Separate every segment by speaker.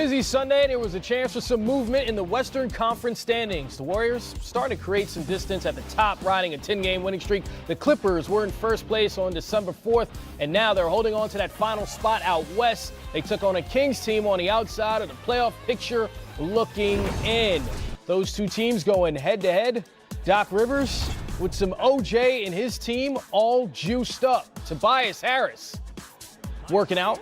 Speaker 1: Busy Sunday, there was a chance for some movement in the Western Conference standings. The Warriors starting to create some distance at the top, riding a 10-game winning streak. The Clippers were in first place on December 4th, and now they're holding on to that final spot out west. They took on a Kings team on the outside of the playoff picture looking in. Those two teams going head-to-head. Doc Rivers with some OJ and his team all juiced up. Tobias Harris working out.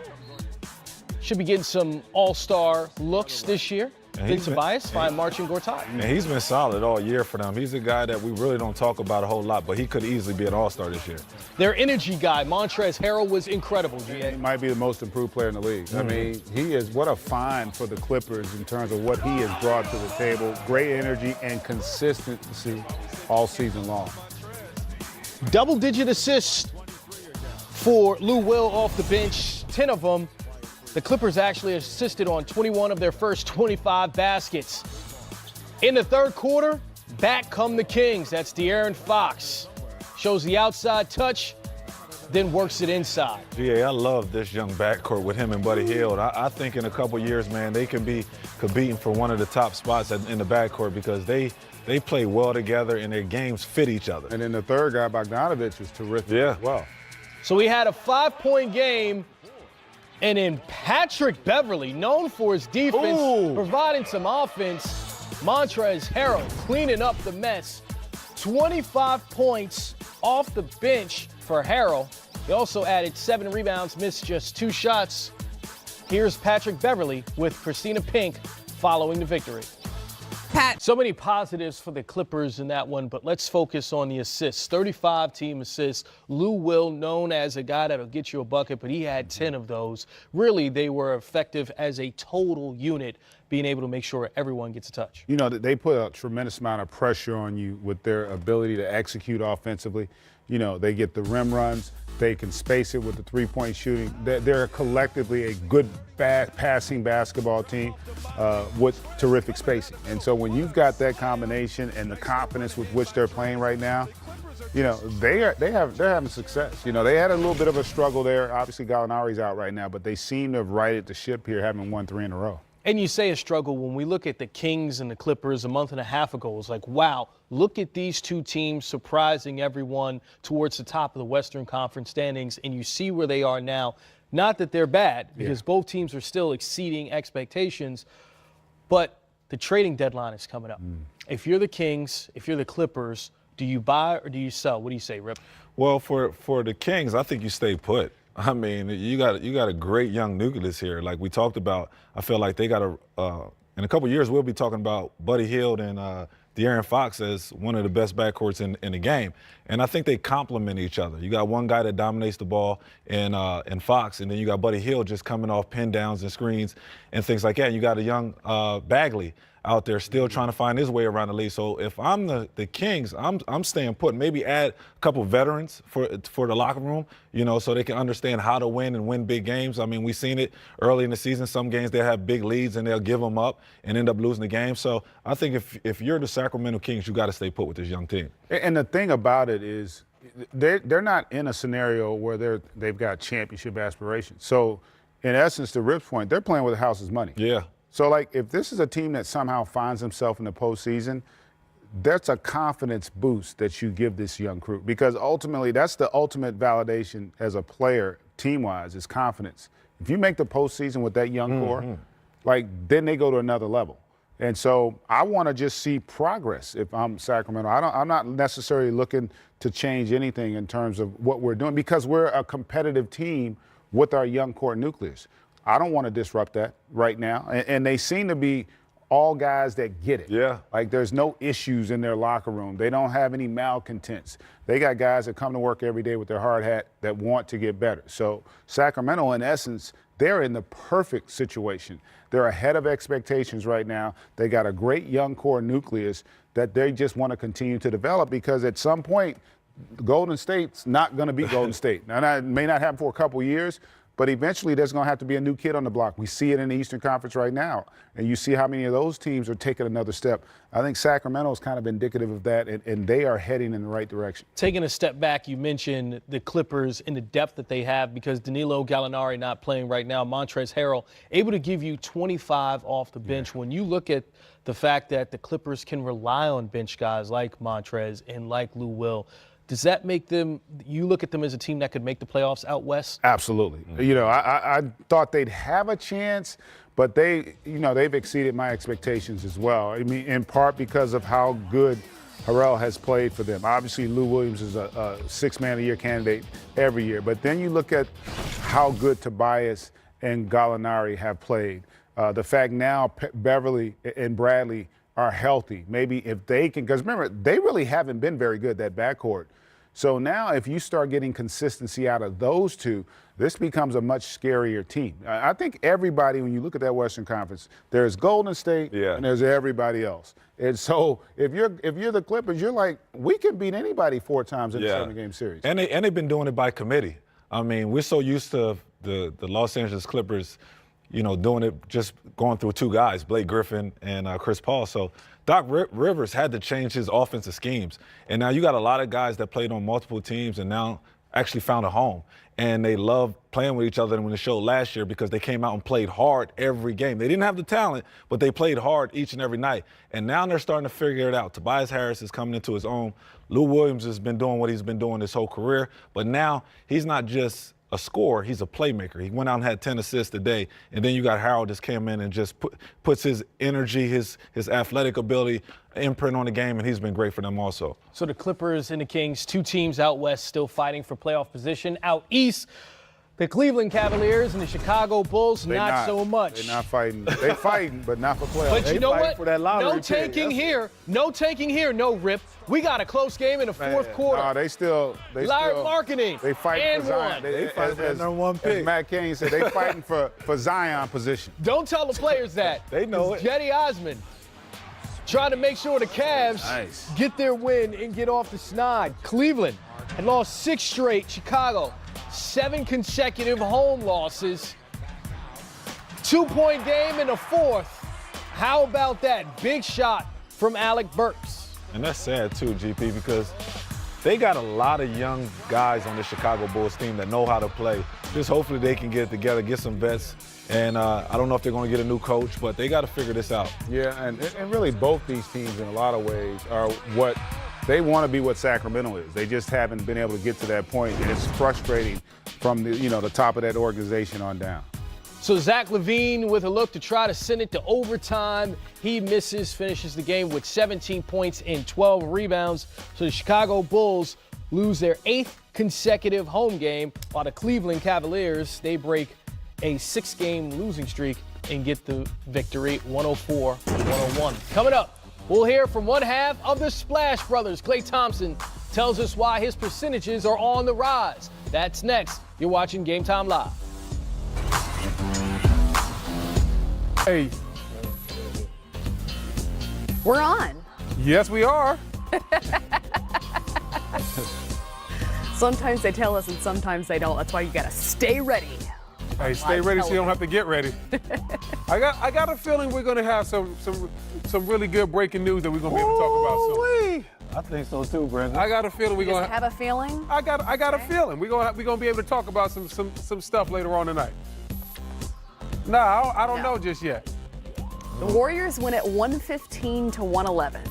Speaker 1: Should be getting some all-star looks this year. Big Tobias, fine marching Gortat.
Speaker 2: And he's been solid all year for them. He's a guy that we really don't talk about a whole lot, but he could easily be an all-star this year.
Speaker 1: Their energy guy, Montrezl Harrell, was incredible, GA.
Speaker 3: He might be the most improved player in the league. I mean, he is, what a find for the Clippers in terms of what he has brought to the table. Great energy and consistency all season long.
Speaker 1: Double-digit assists for Lou Will off the bench, 10 of them. The Clippers actually assisted on 21 of their first 25 baskets. In the third quarter, back come the Kings. That's De'Aaron Fox. Shows the outside touch, then works it inside.
Speaker 2: Yeah, I love this young backcourt with him and Buddy Hield. I think in a couple years, man, they can be competing for one of the top spots in the backcourt because they play well together and their games fit each other.
Speaker 3: And then the third guy, Bogdanovich, is terrific as well.
Speaker 1: So we had a 5-point game. And in Patrick Beverley, known for his defense, providing some offense, Montrezl Harrell cleaning up the mess. 25 points off the bench for Harrell. He also added 7 rebounds, missed just 2 shots. Here's Patrick Beverley with Christina Pink following the victory.
Speaker 4: Pat.
Speaker 1: So many positives for the Clippers in that one, but let's focus on the assists. 35 team assists. Lou Will, known as a guy that'll get you a bucket, but he had 10 of those. Really, they were effective as a total unit, being able to make sure everyone gets a touch.
Speaker 3: You know, they put a tremendous amount of pressure on you with their ability to execute offensively. You know, they get the rim runs. They can space it with the three-point shooting. They're collectively a good passing basketball team with terrific spacing. And so when you've got that combination and the confidence with which they're playing right now, you know, they're having success. You know, they had a little bit of a struggle there. Obviously, Gallinari's out right now, but they seem to have righted the ship here, having won 3 in a row.
Speaker 1: And you say a struggle when we look at the Kings and the Clippers a month and a half ago. It's like, wow, look at these two teams surprising everyone towards the top of the Western Conference standings, and you see where they are now. Not that they're bad, because both teams are still exceeding expectations, but the trading deadline is coming up. If you're the Kings, if you're the Clippers, do you buy or do you sell? What do you say, Rip?
Speaker 2: Well, for the Kings, I think you stay put. I mean, you got a great young nucleus here. Like we talked about, I feel like they got in a couple of years, we'll be talking about Buddy Hield and De'Aaron Fox as one of the best backcourts in the game. And I think they complement each other. You got one guy that dominates the ball in Fox, and then you got Buddy Hield just coming off pin downs and screens and things like that. And you got a young Bagley out there still trying to find his way around the league. So if I'm the Kings, I'm staying put. Maybe add a couple veterans for the locker room, you know, so they can understand how to win and win big games. I mean, we've seen it early in the season. Some games they have big leads and they'll give them up and end up losing the game. So I think if you're the Sacramento Kings, you got to stay put with this young team.
Speaker 3: And the thing about it is they're not in a scenario where they've got championship aspirations. So in essence, to Rip's point, they're playing with the house's money.
Speaker 2: Yeah.
Speaker 3: So, like, if this is a team that somehow finds themselves in the postseason, that's a confidence boost that you give this young crew. Because ultimately, that's the ultimate validation as a player, team-wise, is confidence. If you make the postseason with that young core, like, then they go to another level. And so I want to just see progress if I'm Sacramento. I'm not necessarily looking to change anything in terms of what we're doing because we're a competitive team with our young core nucleus. I don't want to disrupt that right now. And they seem to be all guys that get it.
Speaker 2: Yeah.
Speaker 3: Like there's no issues in their locker room. They don't have any malcontents. They got guys that come to work every day with their hard hat that want to get better. So Sacramento, in essence, they're in the perfect situation. They're ahead of expectations right now. They got a great young core nucleus that they just want to continue to develop because at some point, Golden State's not going to be Golden State. Now, that may not happen for a couple years, but eventually there's going to have to be a new kid on the block. We see it in the Eastern Conference right now, and you see how many of those teams are taking another step. I think Sacramento is kind of indicative of that, and they are heading in the right direction.
Speaker 1: Taking a step back, you mentioned the Clippers and the depth that they have because Danilo Gallinari not playing right now. Montrezl Harrell able to give you 25 off the bench. When you look at the fact that the Clippers can rely on bench guys like Montrezl and like Lou Will, does that make them, you look at them as a team that could make the playoffs out west?
Speaker 3: Absolutely. You know, I thought they'd have a chance, but they've exceeded my expectations as well. I mean, in part because of how good Harrell has played for them. Obviously, Lou Williams is a six-man-of-the-year candidate every year. But then you look at how good Tobias and Gallinari have played. The fact now Beverly and Bradley are healthy. Maybe if they can, because remember, they really haven't been very good, that backcourt. So now if you start getting consistency out of those two, this becomes a much scarier team. I think everybody, when you look at that Western Conference, there's Golden State and there's everybody else. And so if you're the Clippers, you're like, we can beat anybody 4 times in a 7-game series.
Speaker 2: And they've been doing it by committee. I mean, we're so used to the Los Angeles Clippers, you know, doing it just going through 2 guys, Blake Griffin and Chris Paul. So Doc Rivers had to change his offensive schemes. And now you got a lot of guys that played on multiple teams and now actually found a home. And they love playing with each other. And when it showed last year because they came out and played hard every game. They didn't have the talent, but they played hard each and every night. And now they're starting to figure it out. Tobias Harris is coming into his own. Lou Williams has been doing what he's been doing his whole career. But now he's not just a scorer, he's a playmaker. He went out and had 10 assists today, and then you got Harrell just came in and just puts his energy, his athletic ability, imprint on the game, and he's been great for them also.
Speaker 1: So the Clippers and the Kings, 2 teams out west still fighting for playoff position. Out east, the Cleveland Cavaliers and the Chicago Bulls, not so much.
Speaker 3: They're not fighting. They're fighting, but not for playoffs.
Speaker 1: But you know what? No taking here. No taking here. No rip. We got a close game in the fourth quarter.
Speaker 3: No, they still
Speaker 1: marketing.
Speaker 3: They fighting for Zion.
Speaker 2: They fighting for that number 1 pick.
Speaker 3: As Matt Cain said, they fighting for Zion position.
Speaker 1: Don't tell the players that.
Speaker 2: They know it.
Speaker 1: Jetty Osman trying to make sure the Cavs get their win and get off the snide. Cleveland had lost 6 straight. Chicago, 7 consecutive home losses. 2-point game in the fourth. How about that? Big shot from Alec Burks.
Speaker 2: And that's sad too, GP, because they got a lot of young guys on the Chicago Bulls team that know how to play. Just hopefully they can get it together, get some vets. And I don't know if they're going to get a new coach, but they got to figure this out.
Speaker 3: Yeah, and really both these teams in a lot of ways are what they want to be what Sacramento is. They just haven't been able to get to that point, and it's frustrating from the top of that organization on down.
Speaker 1: So Zach LaVine with a look to try to send it to overtime. He misses, finishes the game with 17 points and 12 rebounds. So the Chicago Bulls lose their 8th consecutive home game, while the Cleveland Cavaliers, they break a 6-game losing streak and get the victory 104-101. Coming up, we'll hear from one half of the Splash Brothers. Klay Thompson tells us why his percentages are on the rise. That's next. You're watching Game Time Live.
Speaker 4: Hey.
Speaker 5: We're on.
Speaker 4: Yes, we are.
Speaker 5: Sometimes they tell us and sometimes they don't. That's why you gotta stay ready.
Speaker 4: Hey, stay ready so you don't have to get ready. I got a feeling we're gonna have some really good breaking news that we're gonna be able to talk about soon.
Speaker 2: I think so too, Brandon.
Speaker 4: I got a feeling we're gonna
Speaker 5: have a feeling.
Speaker 4: I got a feeling we're gonna be able to talk about some stuff later on tonight. No, I don't know just yet.
Speaker 5: The Warriors win at 115-111.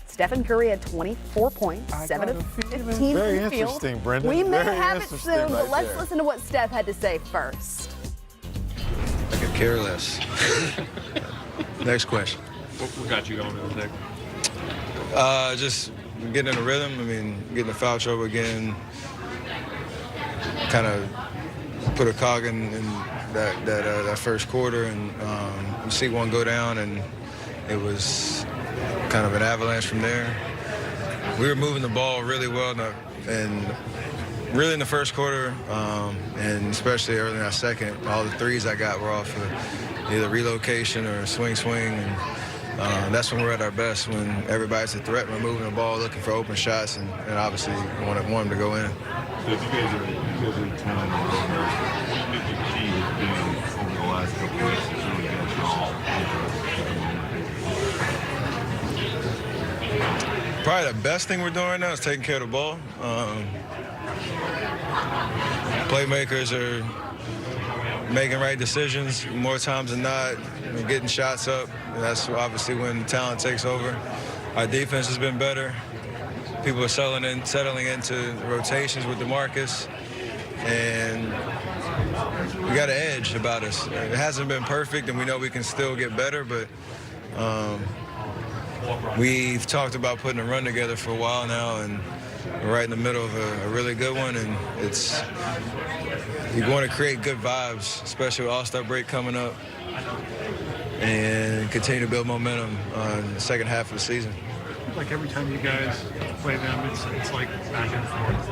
Speaker 5: Stephen Curry had 24 points, 7 of 15 from the field.
Speaker 2: Very interesting, Brendan.
Speaker 5: We may
Speaker 2: Very
Speaker 5: have it
Speaker 2: interesting
Speaker 5: soon, but
Speaker 2: right
Speaker 5: let's
Speaker 2: there.
Speaker 5: listen to what Steph had to say first.
Speaker 6: I could care less. Next question.
Speaker 7: What got you going in the second?
Speaker 6: Just getting in the rhythm. I mean, getting the foul trouble again. Kind of put a cog in that first quarter, and you see one go down, and it was kind of an avalanche from there. We were moving the ball really well, and really in the first quarter, and especially early in that second, all the threes I got were off of either relocation or swing, and That's when we're at our best, when everybody's a threat. We're moving the ball, looking for open shots, and obviously want them to go in.
Speaker 2: So if you guys are 10 and what do you think the key has been over the last couple of weeks to really get y'all at the moment?
Speaker 6: Probably the best thing we're doing right now is taking care of the ball. Playmakers are making right decisions more times than not, getting shots up. And that's obviously when talent takes over. Our defense has been better. People are settling into rotations with DeMarcus, and we got an edge about us. It hasn't been perfect, and we know we can still get better, but we've talked about putting a run together for a while now, and we're right in the middle of a really good one, and you want to create good vibes, especially with All-Star break coming up, and continue to build momentum on the second half of the season.
Speaker 8: Like every time you guys play them, it's like back and forth.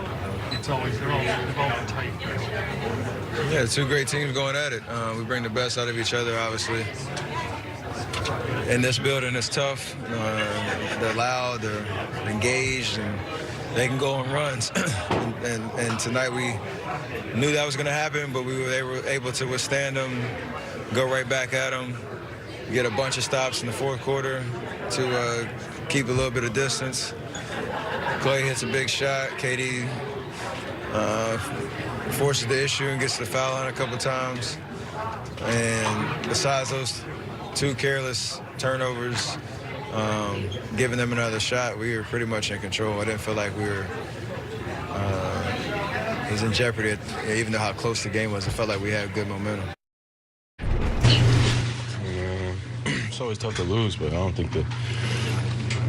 Speaker 8: It's always they've all been tight.
Speaker 6: Yeah, two great teams going at it. We bring the best out of each other, obviously. In this building, it's tough. They're loud, they're engaged, and they can go on runs. and tonight we knew that was going to happen, but we were able to withstand them, go right back at them, get a bunch of stops in the fourth quarter to keep a little bit of distance. Clay hits a big shot. KD forces the issue and gets the foul line a couple times. And besides those two careless turnovers, giving them another shot, we were pretty much in control. I didn't feel like we were it was in jeopardy, even though how close the game was. It felt like we had good momentum.
Speaker 9: It's always tough to lose, but I don't think that,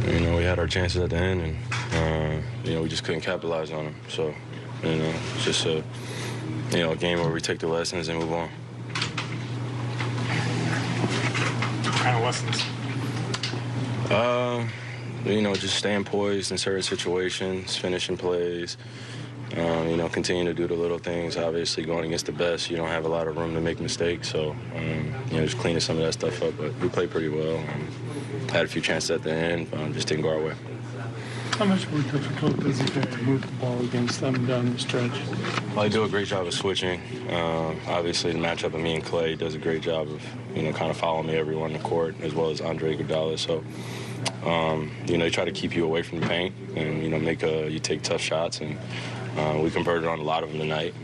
Speaker 9: we had our chances at the end, and, we just couldn't capitalize on them. So, it's just a game where we take the lessons and move on.
Speaker 8: What kind of lessons?
Speaker 9: Just staying poised in certain situations, finishing plays, continuing to do the little things. Obviously, going against the best, you don't have a lot of room to make mistakes. So, just cleaning some of that stuff up. But we played pretty well. Had a few chances at the end, just didn't go our way.
Speaker 8: How much more difficult is it to move the ball against them down the stretch?
Speaker 9: Well, they do a great job of switching. Obviously, the matchup of me and Clay does a great job of, kind of following me everywhere on the court, as well as Andre Iguodala. So, they try to keep you away from the paint and, you take tough shots. And we converted on a lot of them tonight.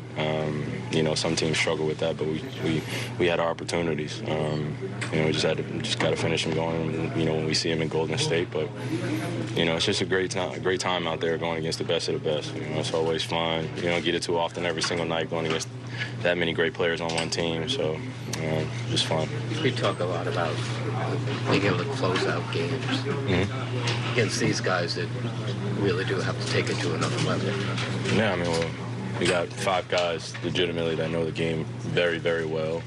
Speaker 9: Some teams struggle with that, but we had our opportunities. We just got to finish them going. When we see them in Golden State, but it's just a great time out there going against the best of the best. It's always fun. You don't get it too often every single night going against that many great players on one team. So just fun.
Speaker 10: We talk a lot about being able to close out games against these guys that really do have to take it to another level.
Speaker 9: Yeah, we got 5 guys legitimately that know the game very, very well.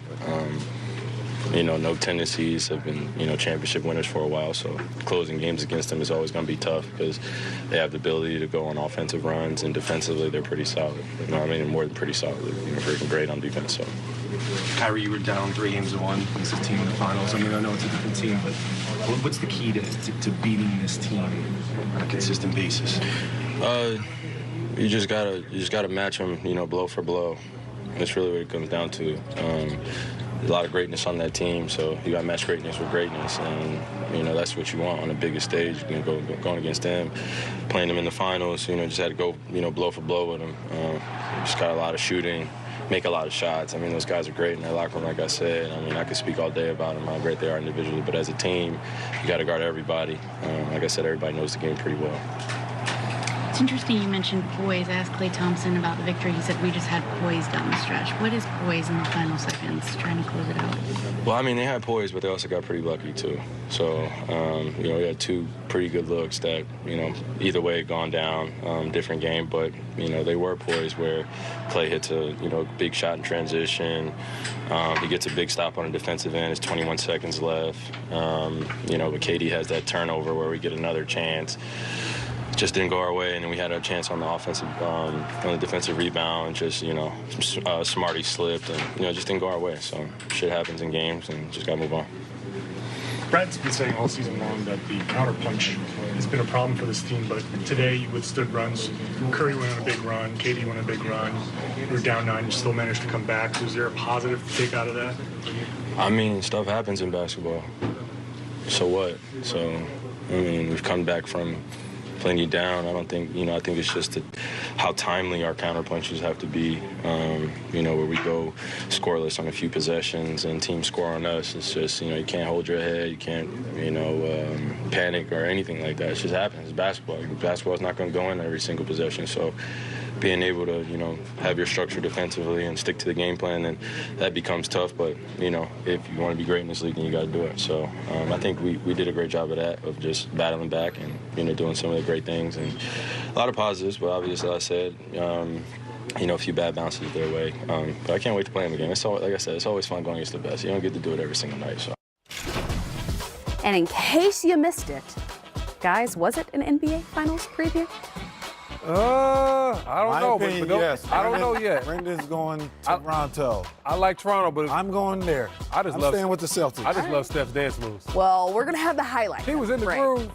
Speaker 9: No tendencies, have been, championship winners for a while, so closing games against them is always going to be tough because they have the ability to go on offensive runs, and defensively they're pretty solid. More than pretty solid. They're freaking great on defense. So.
Speaker 11: Kyrie, you were down 3 games to 1 against this team in the finals. I know it's a different team, but what's the key to beating this team on a consistent basis?
Speaker 9: You just gotta match them, blow for blow. That's really what it comes down to. A lot of greatness on that team, so you got to match greatness with greatness, and that's what you want on the biggest stage. You can going against them, playing them in the finals. Just had to go, blow for blow with them. Just got a lot of shooting, make a lot of shots. Those guys are great in their locker room, like I said. I could speak all day about them, how great they are individually, but as a team, you got to guard everybody. Like I said, everybody knows the game pretty well.
Speaker 12: It's interesting you mentioned poise. I asked Klay Thompson about the victory. He said we just had poise down the stretch. What is poise in the final seconds, trying to close it out?
Speaker 9: Well, they had poise, but they also got pretty lucky, too. So, we had 2 pretty good looks that, either way had gone down, different game. But, they were poised where Klay hits a, big shot in transition. He gets a big stop on a defensive end. It's 21 seconds left. But KD has that turnover where we get another chance. Just didn't go our way, and then we had a chance on the offensive, on the defensive rebound. Just, Smarty slipped, and just didn't go our way. So shit happens in games, and just gotta move on.
Speaker 8: Brad's been saying all season long that the counterpunch has been a problem for this team, but today you withstood runs. Curry went on a big run, KD went on a big run. You were down 9, you still managed to come back. So is there a positive to take out of that?
Speaker 9: I mean, stuff happens in basketball. So what? So, I mean, we've come back from plenty down. I don't think, I think it's just how timely our counterpunches have to be, where we go scoreless on a few possessions and teams score on us. It's just, you can't hold your head. You can't, panic or anything like that. It just happens. It's basketball. Basketball's not going to go in every single possession. So being able to, have your structure defensively and stick to the game plan, then that becomes tough. But, if you want to be great in this league, then you got to do it. So I think we did a great job of that, of just battling back and, doing some of the great things. And a lot of positives, but obviously, like I said, a few bad bounces their way. But I can't wait to play them again. It's all, like I said, it's always fun going against the best. You don't get to do it every single night. So.
Speaker 5: And in case you missed it, guys, was it an NBA Finals preview?
Speaker 4: I don't know.
Speaker 2: Opinion,
Speaker 4: but
Speaker 2: yes.
Speaker 4: I don't know yet.
Speaker 2: Brendan's going to Toronto.
Speaker 4: I like Toronto, but
Speaker 2: I'm going there.
Speaker 4: I'm
Speaker 2: staying with the Celtics.
Speaker 4: I just love Steph's dance moves.
Speaker 5: Well, we're going to have the highlight.
Speaker 4: He was in the groove.